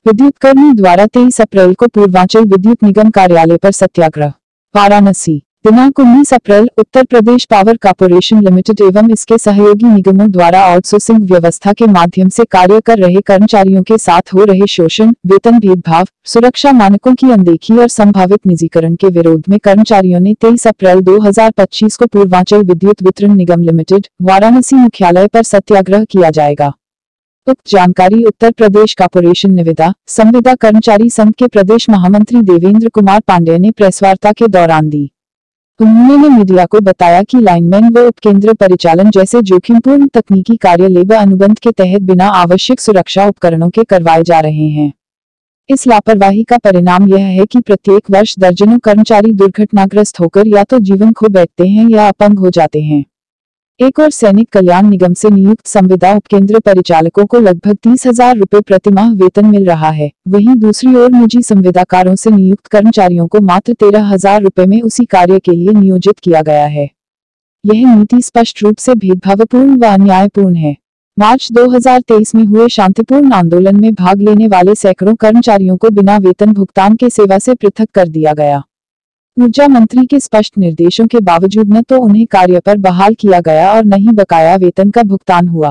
विद्युत कर्मी द्वारा 23 अप्रैल को पूर्वांचल विद्युत निगम कार्यालय पर सत्याग्रह। वाराणसी, दिनांक 19 अप्रैल Uttar Pradesh power corporation limited एवं इसके सहयोगी निगमों द्वारा आउटसोर्सिंग व्यवस्था के माध्यम से कार्य कर रहे कर्मचारियों के साथ हो रहे शोषण, वेतन भेदभाव, सुरक्षा मानकों की अनदेखी और संभावित निजीकरण के विरोध में कर्मचारियों ने 23 अप्रैल 2025 को पूर्वांचल विद्युत वितरण निगम लिमिटेड वाराणसी मुख्यालय पर सत्याग्रह किया जाएगा। उक्त जानकारी उत्तर प्रदेश कॉर्पोरेशन निविदा संविदा कर्मचारी संघ के प्रदेश महामंत्री देवेंद्र कुमार पांडेय ने प्रेसवार्ता के दौरान दी। उन्होंने मीडिया को बताया कि लाइनमैन व उपकेंद्र परिचालन जैसे जोखिमपूर्ण तकनीकी कार्य लेबर अनुबंध के तहत बिना आवश्यक सुरक्षा उपकरणों के करवाए जा रहे हैं। इस लापरवाही का परिणाम यह है कि प्रत्येक वर्ष दर्जनों कर्मचारी दुर्घटनाग्रस्त होकर या तो जीवन खो बैठते हैं या अपंग हो जाते हैं। एक और सैनिक कल्याण निगम से नियुक्त संविदा उपकेंद्र परिचालकों को लगभग 30,000 रुपए प्रतिमाह वेतन मिल रहा है, वहीं दूसरी ओर निजी संविदाकारों से नियुक्त कर्मचारियों को मात्र 13,000 रुपए में उसी कार्य के लिए नियोजित किया गया है। यह नीति स्पष्ट रूप से भेदभावपूर्ण व अन्यायपूर्ण है। मार्च 2023 में हुए शांतिपूर्ण आंदोलन में भाग लेने वाले सैकड़ों कर्मचारियों को बिना वेतन भुगतान के सेवा से पृथक कर दिया गया। ऊर्जा मंत्री के स्पष्ट निर्देशों के बावजूद न तो उन्हें कार्य पर बहाल किया गया और न ही बकाया वेतन का भुगतान हुआ।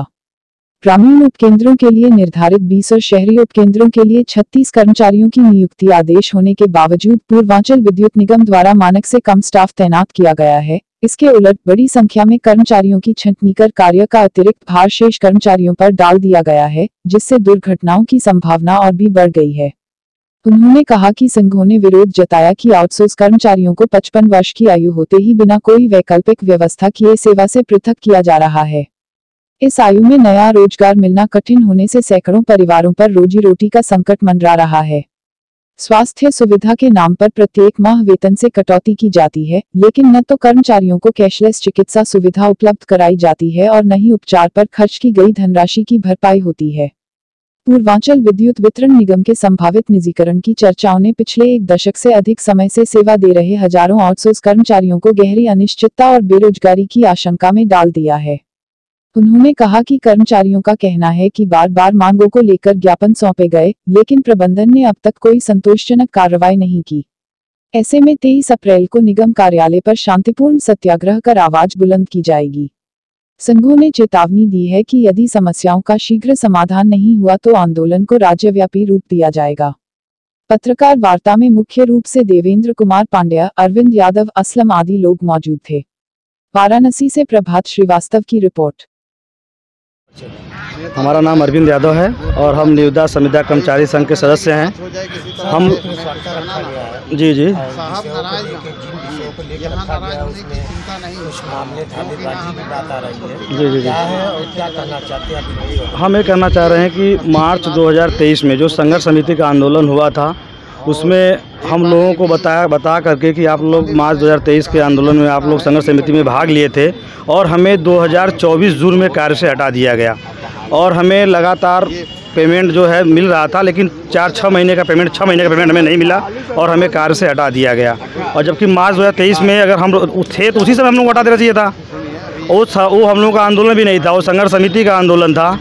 ग्रामीण उपकेंद्रों के लिए निर्धारित 20 और शहरी उपकेंद्रों के लिए 36 कर्मचारियों की नियुक्ति आदेश होने के बावजूद पूर्वांचल विद्युत निगम द्वारा मानक से कम स्टाफ तैनात किया गया है। इसके उलट बड़ी संख्या में कर्मचारियों की छंटनी कर कार्य का अतिरिक्त भार शेष कर्मचारियों पर डाल दिया गया है, जिससे दुर्घटनाओं की संभावना और भी बढ़ गई है। उन्होंने कहा कि संघों ने विरोध जताया कि आउटसोर्स कर्मचारियों को 55 वर्ष की आयु होते ही बिना कोई वैकल्पिक व्यवस्था किए सेवा से पृथक किया जा रहा है। इस आयु में नया रोजगार मिलना कठिन होने से सैकड़ों परिवारों पर रोजी रोटी का संकट मंडरा रहा है। स्वास्थ्य सुविधा के नाम पर प्रत्येक माह वेतन से कटौती की जाती है, लेकिन न तो कर्मचारियों को कैशलेस चिकित्सा सुविधा उपलब्ध कराई जाती है और न ही उपचार पर खर्च की गई धनराशि की भरपाई होती है। पूर्वांचल विद्युत वितरण निगम के संभावित निजीकरण की चर्चाओं ने पिछले 1 दशक से अधिक समय से सेवा दे रहे हजारों आउटसोर्स कर्मचारियों को गहरी अनिश्चितता और बेरोजगारी की आशंका में डाल दिया है। उन्होंने कहा कि कर्मचारियों का कहना है कि बार बार मांगों को लेकर ज्ञापन सौंपे गए, लेकिन प्रबंधन ने अब तक कोई संतोषजनक कार्रवाई नहीं की। ऐसे में 23 अप्रैल को निगम कार्यालय पर शांतिपूर्ण सत्याग्रह कर आवाज बुलंद की जाएगी। संघों ने चेतावनी दी है कि यदि समस्याओं का शीघ्र समाधान नहीं हुआ तो आंदोलन को राज्यव्यापी रूप दिया जाएगा। पत्रकार वार्ता में मुख्य रूप से देवेंद्र कुमार पांडेय, अरविंद यादव, असलम आदि लोग मौजूद थे। वाराणसी से प्रभात श्रीवास्तव की रिपोर्ट। हमारा नाम अरविंद यादव है और हम निविदा संविदा कर्मचारी संघ के सदस्य हैं। हम जी जी हम ये कहना चाह रहे हैं कि मार्च 2023 में जो संघर्ष समिति का आंदोलन हुआ था, उसमें हम लोगों को बता करके कि आप लोग मार्च 2023 के आंदोलन में आप लोग संघर्ष समिति में भाग लिए थे और हमें 2024 जून में कार्य से हटा दिया गया और हमें लगातार पेमेंट जो है मिल रहा था, लेकिन 6 महीने का पेमेंट हमें नहीं मिला और हमें कार्य से हटा दिया गया। और जबकि मार्च 2023 में अगर हम थे तो उसी समय हम लोग को हटा देना चाहिए था। वो हम लोगों का आंदोलन भी नहीं था, वो संघर्ष समिति का आंदोलन था।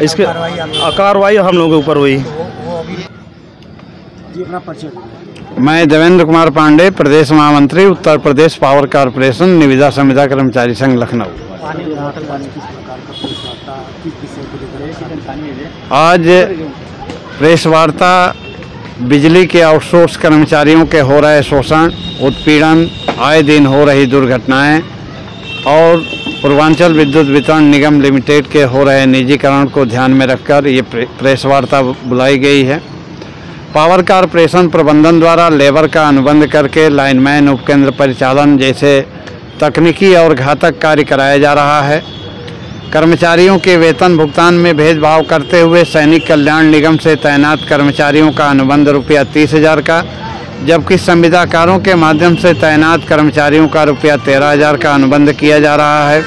इसके कार्रवाई हम लोगों के ऊपर हुई। मैं देवेंद्र कुमार पांडे, प्रदेश महामंत्री, उत्तर प्रदेश पावर कॉर्पोरेशन, निविदा संविदा कर्मचारी संघ, लखनऊ। आज प्रेस वार्ता बिजली के आउटसोर्स कर्मचारियों के हो रहे शोषण, उत्पीड़न, आए दिन हो रही दुर्घटनाएं और पूर्वांचल विद्युत वितरण निगम लिमिटेड के हो रहे निजीकरण को ध्यान में रखकर ये प्रेस वार्ता बुलाई गई है। पावर कॉर्पोरेशन प्रबंधन द्वारा लेबर का अनुबंध करके लाइनमैन, उपकेंद्र परिचालन जैसे तकनीकी और घातक कार्य कराया जा रहा है। कर्मचारियों के वेतन भुगतान में भेदभाव करते हुए सैनिक कल्याण निगम से तैनात कर्मचारियों का अनुबंध रुपया 30,000 का, जबकि संविदाकारों के माध्यम से तैनात कर्मचारियों का रुपया 13,000 का अनुबंध किया जा रहा है।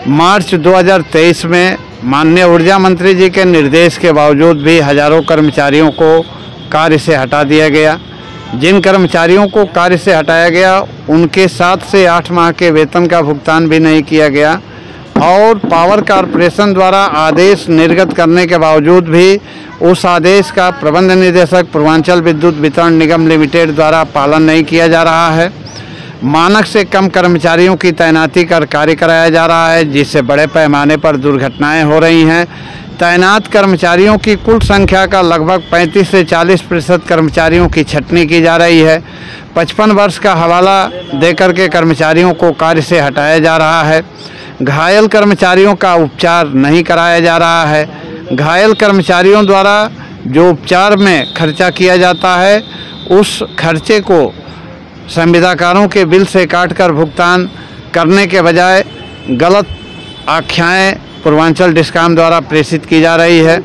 मार्च 2023 में माननीय ऊर्जा मंत्री जी के निर्देश के बावजूद भी हजारों कर्मचारियों को कार्य से हटा दिया गया। जिन कर्मचारियों को कार्य से हटाया गया उनके 7 से 8 माह के वेतन का भुगतान भी नहीं किया गया और पावर कॉरपोरेशन द्वारा आदेश निर्गत करने के बावजूद भी उस आदेश का प्रबंध निदेशक पूर्वांचल विद्युत वितरण निगम लिमिटेड द्वारा पालन नहीं किया जा रहा है। मानक से कम कर्मचारियों की तैनाती कर कार्य कराया जा रहा है, जिससे बड़े पैमाने पर दुर्घटनाएं हो रही हैं। तैनात कर्मचारियों की कुल संख्या का लगभग 35 से 40% कर्मचारियों की छंटनी की जा रही है। 55 वर्ष का हवाला देकर के कर्मचारियों को कार्य से हटाया जा रहा है। घायल कर्मचारियों का उपचार नहीं कराया जा रहा है। घायल कर्मचारियों द्वारा जो उपचार में खर्चा किया जाता है, उस खर्चे को संविदाकारों के बिल से काटकर भुगतान करने के बजाय गलत आख्याएं पूर्वांचल डिस्कॉम द्वारा प्रेषित की जा रही है।